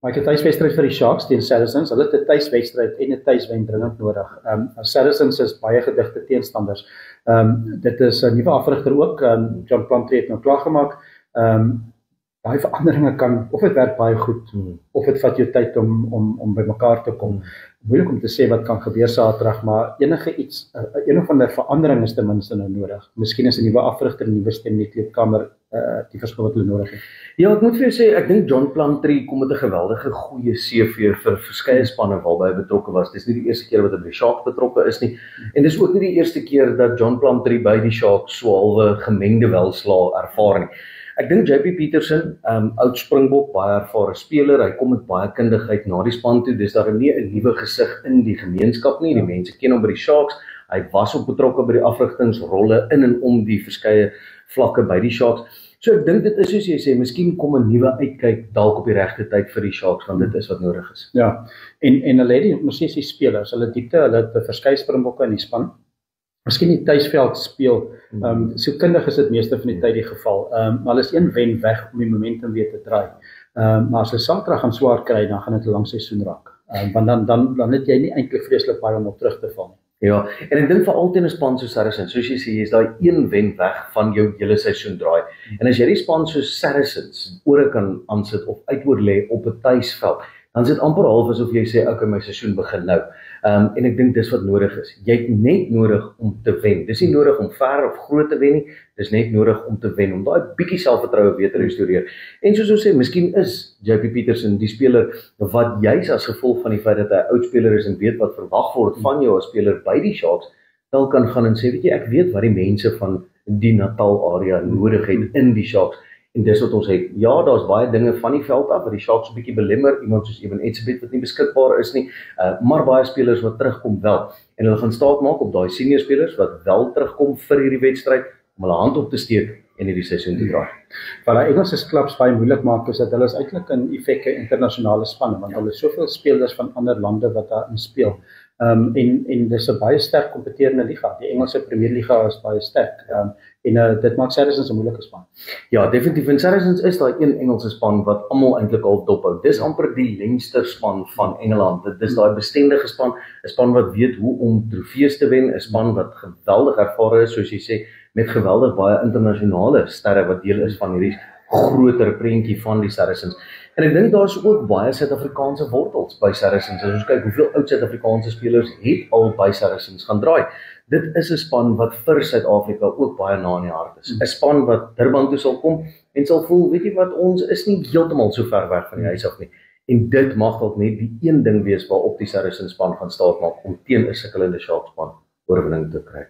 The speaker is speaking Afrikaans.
Maar ek het 'n tuiswedstryd vir die Sharks teen Saracens. Hulle het 'n tuiswedstryd en 'n tuiswen dringend nodig. Saracens is baie gedigte teenstanders. Dit is 'n nuwe afrigter ook. John Plumtree het nou klaargemaak. Baie veranderinge kan, of dit werk baie goed, of dit vat jou tyd om by mekaar te kom. Moeilik om te sê wat kan gebeur Saterdag, maar enige iets, een of ander verandering is ten minste nou nodig. Miskien is 'n nuwe afrigter, 'n nuwe stem in die kleedkamer, die verskil wat hulle nodig het. Ja, ek moet vir jou sê, ek dink John Plumtree kom met 'n geweldige goeie CV vir verskeie spanne waarby hy betrokke was. Dis nie die eerste keer wat hy by die Sharks betrokke is nie. En dis ook nie die eerste keer dat John Plumtree by die Sharks so halwe gemengde welslae ervaar nie. Ek dink JP Pietersen, oud Springbok, baie ervare speler, hy kom met baie kundigheid na die span toe, dis daar nie 'n nuwe gesig in die gemeenskap nie, die mense ken hom by die Sharks, hy was ook betrokke by die afrigtingsrolle in en om die verskeie vlakke by die Sharks. So ek dink dit is soos jy sê, miskien kom 'n nuwe uitkyk dalk op die regte tyd vir die Sharks, want dit is wat nodig is. Ja, en hulle het die spelers, hulle diepte, hulle het verskeie Springbokke in die span. Miskien die tuisveld speel, so kundig is dit meeste van die tyd die geval, maar hulle is een wen weg om die momentum weer te draai. Maar as hulle Saterdag gaan swaar kry, dan gaan dit 'n lang seisoen raak. Want dan het jy nie eintlik vreeslik baie om op terug te val nie. Ja, en ek dink vir altyd 'n span soos Saracens, soos jy sê, jy is daai een wen weg van jou hele seisoen draai. En as jy die span soos Saracens ore kan aansit of uitoorlê op 'n tuisveld, dan is dit amper half asof jy sê, okay, my seisoen begin nou. En ek dink dis wat nodig is. Jy het net nodig om te wen. Dis nie nodig om ver of groot te wen nie, dis net nodig om te wen, om daai bietjie selfvertroue weer te restoreer. En soos ons sê, miskien is JP Pietersen die speler wat juis as gevolg van die feit dat hy 'n oud speler is en weet wat verwag word van jou as speler by die Sharks, wel kan gaan en sê, weet jy, ek weet wat die mense van die Natal area nodig het in die Sharks. En dis wat ons het. Ja, daar's baie dinge van die veld af wat die Sharks 'n bietjie belemmer, iemand soos Evan Etzebeth wat nie beskikbaar is nie, maar baie spelers wat terugkom wel. En hulle gaan staat maak op daai senior spelers wat wel terugkom vir hierdie wedstryd om hulle hand op te steek en hierdie seisoen te draai. Wat die Engelse klubs baie moeilik maak is dat hulle is eintlik in effek 'n internasionale spanne, want hulle het soveel spelers van ander lande wat daarin speel. En dis 'n baie sterk kompeterende liga. Die Engelse Premier Liga is baie sterk. Dit maak Saracens 'n moeilike span. Ja, definitief. En Saracens is daai een Engelse span wat almal eintlik al dophou. Dis amper die Leinster span van Engeland. Dit is daai bestendige span, 'n span wat weet hoe om trofees te wen, 'n span wat geweldig ervare is, soos jy sê, met geweldig baie internasionale sterre wat deel is van hierdie groter prentjie van die Saracens. En ek dink daar's ook baie Suid-Afrikaanse wortels by Saracens. As ons kyk hoeveel oud Suid-Afrikaanse spelers het al by Saracens gaan draai. Dit is 'n span wat vir Suid-Afrika ook baie na in die hart is. 'n Span wat Durban toe sal kom en sal voel, weet jy wat, ons is nie heeltemal so ver weg van die huis af nie. En dit mag dalk net die een ding wees waarop die Saracens span gaan staat maak om teen 'n sukkelende Sharks span oorwinning te kry.